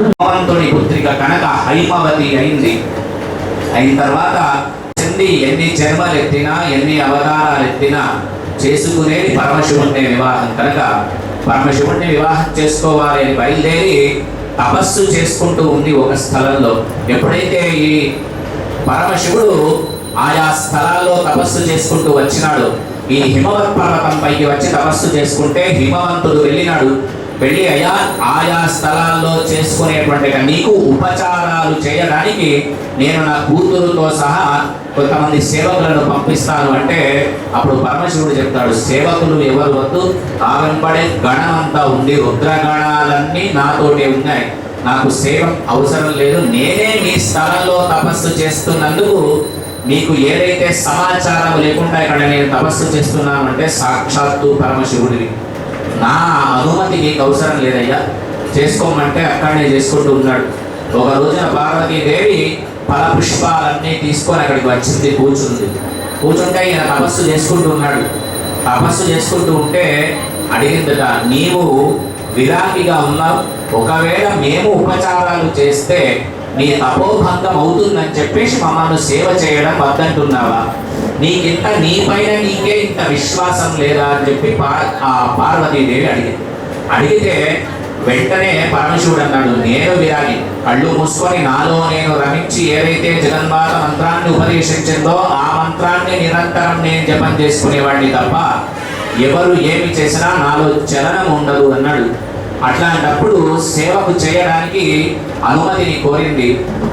హిమవంతుడి పుత్రిక కనుక హైమవతి అయింది. అయిన తర్వాత ఎన్ని జన్మలు ఎత్తినా ఎన్ని అవతారాలు ఎత్తినా చేసుకునేది పరమశివుడిని వివాహం కనుక పరమశివుడిని వివాహం చేసుకోవాలి అని బయలుదేరి తపస్సు చేసుకుంటూ ఉంది ఒక స్థలంలో. ఎప్పుడైతే ఈ పరమశివుడు ఆయా స్థలాల్లో తపస్సు చేసుకుంటూ వచ్చినాడు, ఈ హిమవత్ పర్వతం పైకి వచ్చి తపస్సు చేసుకుంటే హిమవంతుడు వెళ్ళినాడు. వెళ్ళి ఆయా స్థలాల్లో చేసుకునేటువంటి నీకు ఉపచారాలు చేయడానికి నేను నా కూతురుతో సహా కొంతమంది సేవకులను పంపిస్తాను అంటే అప్పుడు పరమశివుడు చెప్తాడు, సేవకులు ఎవరు వద్దు, ఆ వెంబడే గణం అంతా ఉంది, రుద్రగణాలన్నీ నాతోటి ఉన్నాయి, నాకు సేవ అవసరం లేదు, నేనే మీ స్థలంలో తపస్సు చేస్తున్నందుకు మీకు ఏదైతే సమాచారం లేకుండా ఇక్కడ నేను తపస్సు చేస్తున్నాను అంటే సాక్షాత్తు పరమశివుడివి, నా అనుమతి నీకు అవసరం లేదయ్యా, చేసుకోమంటే అక్కడనే చేసుకుంటూ ఉన్నాడు. ఒక రోజున పార్వతీదేవి ఫల పుష్పాలన్నీ తీసుకొని అక్కడికి వచ్చింది, కూర్చుంటే ఈయన తపస్సు చేసుకుంటూ ఉన్నాడు. తపస్సు చేసుకుంటూ ఉంటే అడిగిందట, నీవు విరాగిగా ఉన్నావు, ఒకవేళ మేము ఉపచారాలు చేస్తే నీ తపోభంగం అవుతుందని చెప్పేసి మమ్మల్ని సేవ చేయడం వద్దంటున్నావా, నీకింత నీపైన నీకే ఇంత విశ్వాసం లేదా అని చెప్పి ఆ పార్వతీదేవి అడిగితే వెంటనే పరమశివుడు అన్నాడు, నేను విరాగి, కళ్ళు మూసుకొని నాలో నేను రమించి ఏదైతే జగన్మాత మంత్రాన్ని ఉపదేశించిందో ఆ మంత్రాన్ని నిరంతరం నేను జపం చేసుకునేవాడిని తప్ప ఎవరు ఏమి చేసినా నాలో చలనం ఉండదు అన్నాడు. అట్లాంటప్పుడు సేవకు చేయడానికి అనుమతిని కోరింది.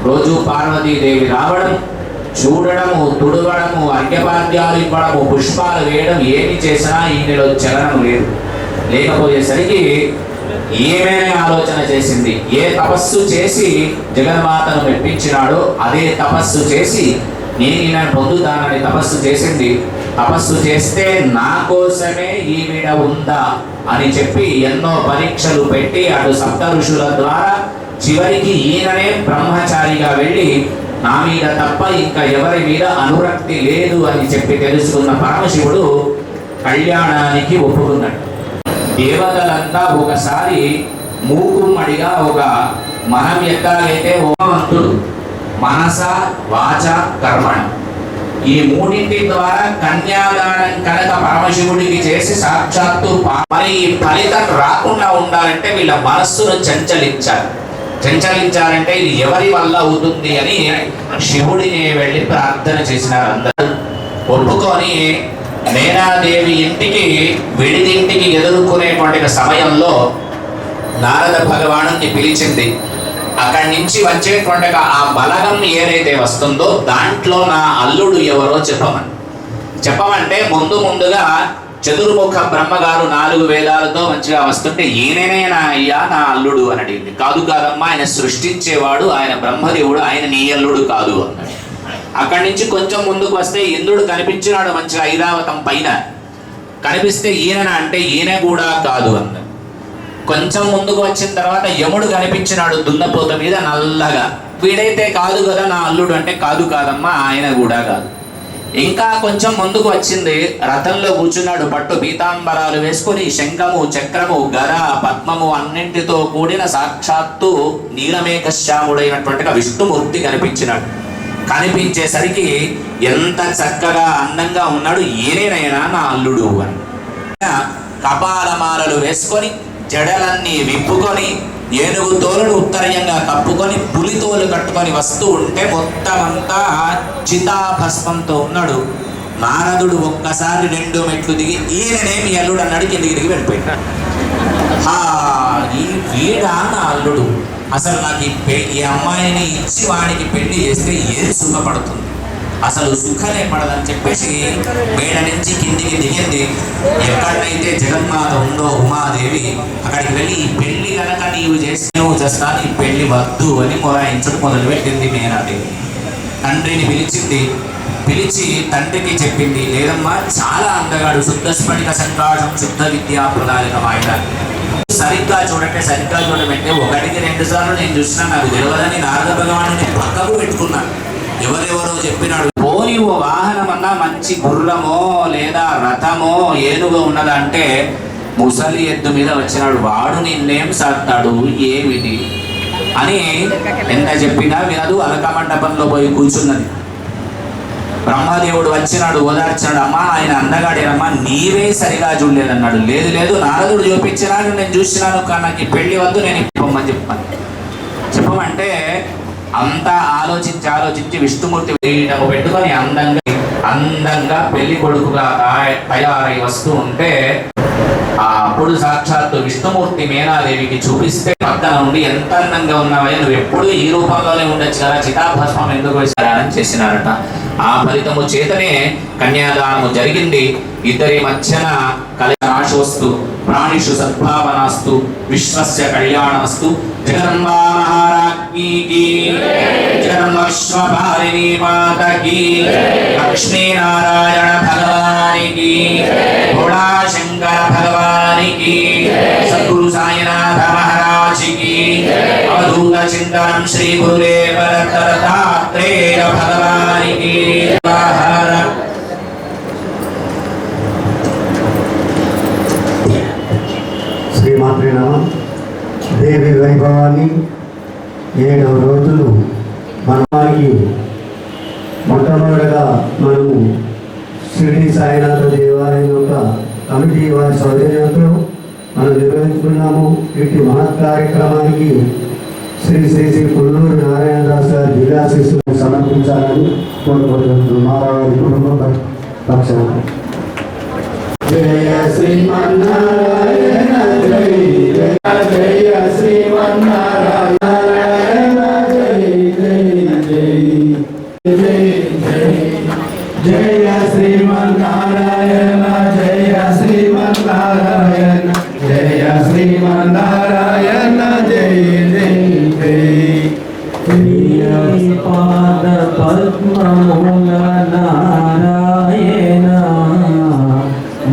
రోజు పార్వతీదేవి రావడం, చూడడము, తుడవడము, అర్ఘ్యపాద్యాలు ఇవ్వడము, పుష్పాలు వేయడం, ఏమి చేసినా ఈయనలో చలనం లేదు. లేకపోయేసరికి ఏమైనా ఆలోచన చేసింది, ఏ తపస్సు చేసి జగన్మాతను మెప్పించినాడో అదే తపస్సు చేసి నేను ఈయన పొందుతానని తపస్సు చేసింది. తపస్సు చేస్తే నా కోసమే ఈవిడ ఉందా అని చెప్పి ఎన్నో పరీక్షలు పెట్టి అటు సప్త ఋషుల ద్వారా చివరికి ఈయననే బ్రహ్మచారిగా వెళ్ళి నా మీద తప్ప ఇంకా ఎవరి మీద అనురక్తి లేదు అని చెప్పి తెలుసుకున్న పరమశివుడు కళ్యాణానికి ఒప్పుకున్నాడు. దేవతలంతా ఒకసారి మూకుమ్మడిగా ఒక మనం ఎట్లాగైతే ఓమంతుడు మనస వాచ కర్మణ ఈ మూడింటి ద్వారా కన్యాదానం కనుక పరమశివుడికి చేసి సాక్షాత్తు మరి ఈ ఫలితం రాకుండా ఉండాలంటే వీళ్ళ మనస్సును చంచలించాలంటే ఇది ఎవరి వల్ల అవుతుంది అని శివుడిని వెళ్ళి ప్రార్థన చేసినారు. అందరూ ఒప్పుకొని మేనాదేవి ఇంటికి విడిదింటికి ఎదుర్కొనేటువంటి సమయంలో నారద భగవానుని పిలిచింది. అక్కడి నుంచి వచ్చేటువంటి ఆ బలగం ఏదైతే వస్తుందో దాంట్లో నా అల్లుడు ఎవరో చెప్పమంటే ముందుగా చతుర్ముఖ బ్రహ్మగారు 4 వేదాలతో మంచిగా వస్తుంటే ఈయననేనా అయ్యా నా అల్లుడు అని అడిగింది. కాదమ్మా, ఆయన సృష్టించేవాడు, ఆయన బ్రహ్మదేవుడు, ఆయన నీ అల్లుడు కాదు అన్నాడు. అక్కడి నుంచి కొంచెం ముందుకు వస్తే ఇంద్రుడు కనిపించినాడు మంచిగా ఐరావతం పైన, కనిపిస్తే ఈయన అంటే ఈయన కూడా కాదు అన్నాడు. కొంచెం ముందుకు వచ్చిన తర్వాత యముడు కనిపించినాడు దున్నపోత మీద నల్లగా, వీడైతే కాదు కదా నా అల్లుడు అంటే కాదమ్మా, ఆయన కూడా కాదు. ఇంకా కొంచెం ముందుకు వచ్చింది, రథంలో కూర్చున్నాడు, పట్టు పీతాంబరాలు వేసుకొని శంఖము చక్రము గద పద్మము అన్నింటితో కూడిన సాక్షాత్తు నీలమేఘశ్యాముడైనటువంటి విష్ణుమూర్తి కనిపించినాడు. కనిపించేసరికి ఎంత చక్కగా అందంగా ఉన్నాడు, ఈయనైనా నా అల్లుడు అని. కపాలమాలలు వేసుకొని జడలన్నీ విప్పుకొని ఏనుగు తోలును ఉత్తరీయంగా కప్పుకొని పులితోలు కట్టుకొని వస్తూ ఉంటే మొత్తం అంతా చితాభస్మంతో ఉన్నాడు. నారదుడు ఒక్కసారి 2 మెట్లు దిగి ఈయననే మీ అల్లుడు అన్నాడు, కిందికి దిగి వెళ్ళిపోయాడు. ఈ వీడా నా అల్లుడు, అసలు నాకు ఈ అమ్మాయిని ఇచ్చి వాడికి పెళ్లి చేస్తే ఏది సుఖపడుతుంది, అసలు సుఖమే పడదని చెప్పేసి మేడ నుంచి కిందికి దిగింది. ఎక్కడైతే జగన్మాత ఉందో ఉమాదేవి అక్కడికి వెళ్ళి ఈ పెళ్లి కనుక నీవు చేస్తాను, ఈ పెళ్లి వద్దు అని మొరాయించడం మొదలుపెట్టింది మేనాదేవి. తండ్రిని పిలిచి తండ్రికి చెప్పింది, లేదమ్మా చాలా అందగాడు, శుద్ధ స్ఫటిక సంకాశం శుద్ధ విద్యా ప్రదాయకమైన, సరిగ్గా చూడమంటే 1-2 సార్లు నేను చూసినా నాకు తెలియదని నారద భగవాను పక్కకు పెట్టుకున్నాను. ఎవరెవరో చెప్పినాడు, పోని వాహనం అన్నా మంచి గుర్రమో లేదా రథమో ఏనుగో ఉన్నదంటే ముసలి ఎద్దు మీద వచ్చినాడు, వాడు నిన్నేం సాస్తాడు ఏమిటి అని ఎంత చెప్పినా వినదు. అలక మండపంలో పోయి కూర్చున్నది. బ్రహ్మదేవుడు వచ్చినాడు, ఓదార్చినాడు. అమ్మా ఆయన అందగాడేనమ్మా, నీవే సరిగా చూడలేదన్నాడు. లేదు లేదు, నారదుడు చూపించినాడు, నేను చూసినాను, కానీ నాకు పెళ్లి వద్దు, నేను ఇప్పమని చెప్పమంటే అంతా ఆలోచించి విష్ణుమూర్తి వేయటము పెట్టుకొని అందంగా పెళ్లి కొడుకుగా తయారై వస్తూ ఉంటే అప్పుడు సాక్షాత్తు విష్ణుమూర్తి మేనాదేవికి చూపిస్తే పక్కన నుండి ఎంత అందంగా ఉన్నావయ్యా, నువ్వు ఎప్పుడు ఈ రూపంలోనే ఉండొచ్చు కదా, చితాభస్మం ఎందుకు వేశారని చేసినారట. ఆ ఫలితము చేతనే కన్యాదానము జరిగింది. ఇద్దరి మధ్యన కళ్యాణాశోస్తు ప్రాణిషు సద్భావనాస్తు విశ్వస్య కళ్యాణమస్తు. జగన్మా మహారాజ్ఞీకి, జగన్మశ్వభారిణీ మాతకి, లక్ష్మీనారాయణ భగవానికి, భోళా శంకర భగవానికి, సద్గురు సాయినాథ మహారాజుకి, అవధూత చింతనం శ్రీ గురుదేవ దత్తాత్రేయ భగవానికి. శ్రీమాత్రే నమః. దేవి వైభవాన్ని 7 రోజులు మనకి మొట్టమొదటిగా మనము షిరిడి సాయినాథ దేవాలయం యొక్క కమిటీ వారి సౌజన్యంతో మనం నిర్వహించుకున్నాము. ఇటు మహత్ కార్యక్రమానికి శ్రీ శ్రీ శ్రీ పుల్లూరు నారాయణదాస్ గారి దివ్యాశీస్సులను సమర్పించాలని కోరుకుంటున్నాను. మారావారి కుటుంబ పక్షాన. జయ శ్రీమన్నారాయణ జయ జయ శ్రీమన్నారాయణ జయ శ్రీమన్నారాయణ జయ శ్రీమన్నారాయణ జయ శ్రీమన్నారాయణ జయ జయ పాద పద్మముల నారాయణ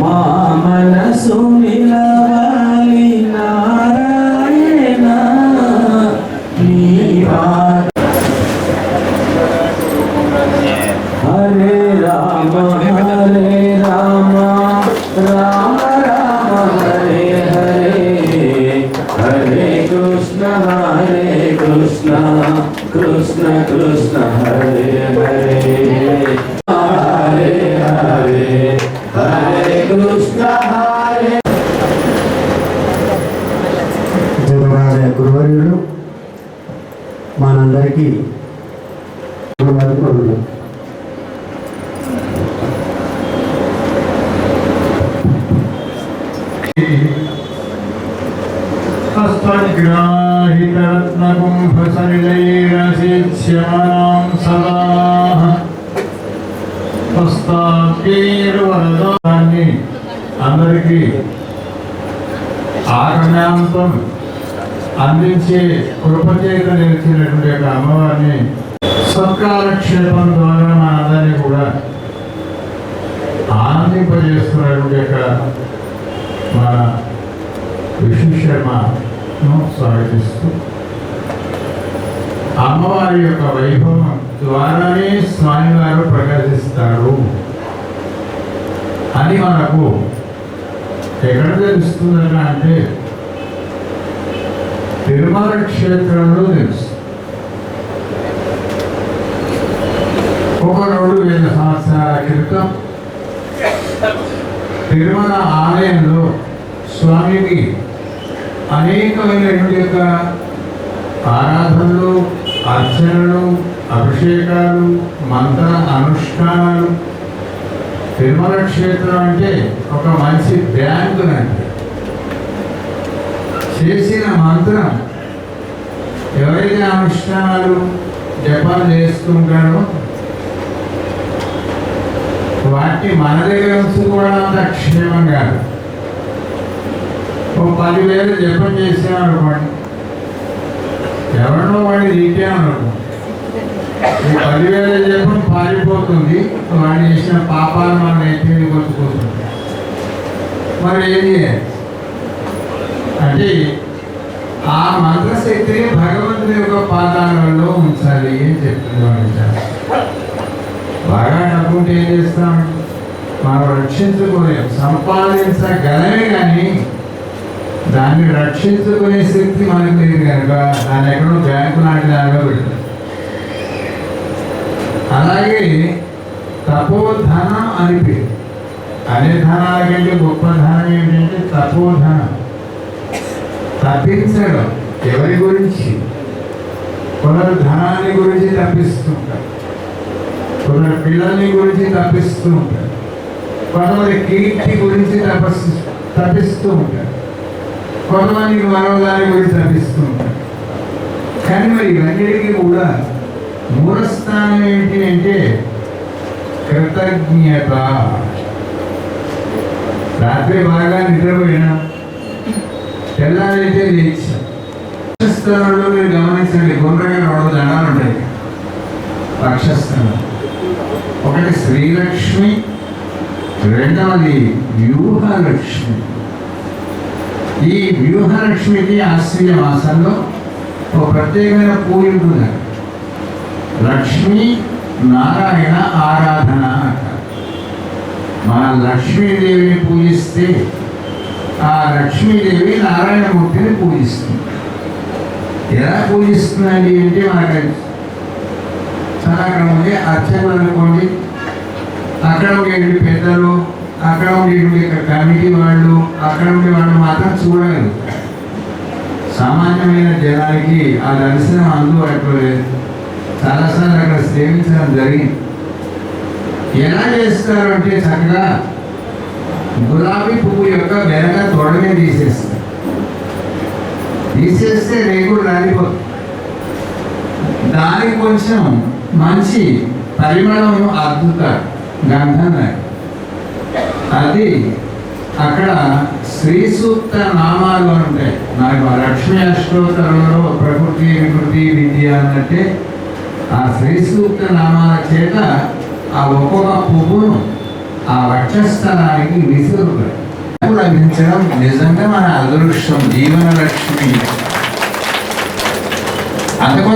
మా మనసు నిలవాలి నారాయణ నీ హరే రామ రామ రామ హరే హరే హరే కృష్ణ కృష్ణ కృష్ణ హరే హరే హరే హరే హరే కృష్ణ హరే. జగన్నాథ గురువర్యులు మనందరికీ హస్తగ్రాహితరత్నకుంభసలిలైరసిచ్యమానం సదాః హస్తాగ్రీర్వరదాన్ని అందరికీ ఆకర్ణాంతం అందించే కృపచేత నిలిచినటువంటి యొక్క అమ్మవారిని సత్కాలక్షేపం ద్వారా మనందరినీ కూడా ఆనందింపజేస్తున్నటువంటి యొక్క మన విష్ణు శర్మను స్వాగతిస్తూ అమ్మవారి యొక్క వైభవం ద్వారానే స్వామివారు ప్రకాశిస్తారు అని మనకు ఎక్కడ తెలుస్తుందట అంటే తిరుమల క్షేత్రంలో తెలుసు. ఒక 2,000 సంవత్సరాల క్రితం తిరుమల ఆలయంలో స్వామికి అనేకమైనటువంటి యొక్క ఆరాధనలు, అర్చనలు, అభిషేకాలు, మంత్ర అనుష్ఠానాలు. తిరుమల క్షేత్రం అంటే ఒక మంచి బ్యాంకు లాంటి. చేసిన మంత్రం ఎవరైతే అనుష్ఠానాలు జపాలు చేస్తుంటారో వాటిని మన దగ్గర ఉంచుకోవడం అంత క్షేమం కాదు. ఓ 10,000 జపం చేసామనుకోండి, ఎవరినో వాడిని తీటామనుకో, ఈ 10,000 జపం పారిపోతుంది. వాడిని చేసిన పాపాలు మనం ఎత్తిని కొట్టుకుంటుంది. మరి ఏం చేయాలి అంటే ఆ మంత్రశక్తిని భగవంతుని యొక్క పాదాలలో ఉంచాలి అని చెప్తుంది. బాగా డబ్బుంటే ఏం చేస్తాం, మనం రక్షించుకోలేం, సంపాదించగలమే కానీ దాన్ని రక్షించుకునే శక్తి మనకు లేదు కనుక దాన్ని ఎక్కడో బ్యాంకు లాంటి దానిలో పెడతారు. అలాగే తపోధనం అని పేరు. అనే ధనాల కంటే గొప్ప ధనం ఏంటంటే తపోధనం. తప్పించడం ఎవరి గురించి? కొందరు ధనాన్ని గురించి తప్పిస్తుంటారు, కొందరు పిల్లల్ని గురించి తప్పిస్తూ ఉంటారు, కొంతమంది కీర్తి గురించి తప్పిస్తూ ఉంటారు, కొంతమందికి మరో దాని గురించి తప్పిస్తూ ఉంటారు. కానీ మరి ఇవన్నిటికీ కూడా మూలస్థానం ఏంటి అంటే కృతజ్ఞత. రాత్రి బాగా నిద్రపోయినా, తెల్లారైతే లేచా. పక్షస్థలంలో మీరు గమనించండి, గుండ్రగా 2 దండాలు ఉంటాయి పక్షస్థలం. ఒకటి శ్రీలక్ష్మి, రెండవది వ్యూహలక్ష్మి. ఈ వ్యూహలక్ష్మికి ఆశ్వీజ మాసంలో ఒక ప్రత్యేకమైన పూజ ఉంటుంది. లక్ష్మీ నారాయణ ఆరాధన అంటారు. మన లక్ష్మీదేవిని పూజిస్తే ఆ లక్ష్మీదేవి నారాయణమూర్తిని పూజిస్తుంది. ఎలా పూజిస్తుందండి అంటే మనకు చాలా అక్కడ ఉండే అర్చకులు అనుకోండి, అక్కడ ఉండేటువంటి పెద్దలు, అక్కడ ఉండేటువంటి కమిటీ వాళ్ళు, అక్కడ ఉండే వాళ్ళు మాత్రం చూడలేదు. సామాన్యమైన జనానికి ఆ దర్శనం అందుబాటులో లేదు. చాలాసార్లు అక్కడ సేవించడం జరిగింది. ఎలా చేస్తారు అంటే చక్కగా గులాబీ పువ్వు యొక్క వెనక తొడమే తీసేస్తారు. తీసేస్తే రేగులు రాలిపోతుంది. దానికి కొంచెం మంచి పరిమళం అద్దుతారు, గంధం. అది అక్కడ శ్రీ సూక్త నామాలు అని ఉంటాయి. నాకు లక్ష్మీ అష్టోత్తరంలో ప్రకృతి వికృతి విద్య అన్నట్టే ఆ శ్రీ సూక్త నామాల చేత ఆ ఒక్కొక్క పువ్వును ఆ వక్షస్థలానికి విసురుతారు. లభించడం నిజంగా మన అదృష్టం, జీవన లక్ష్మి. అంతకు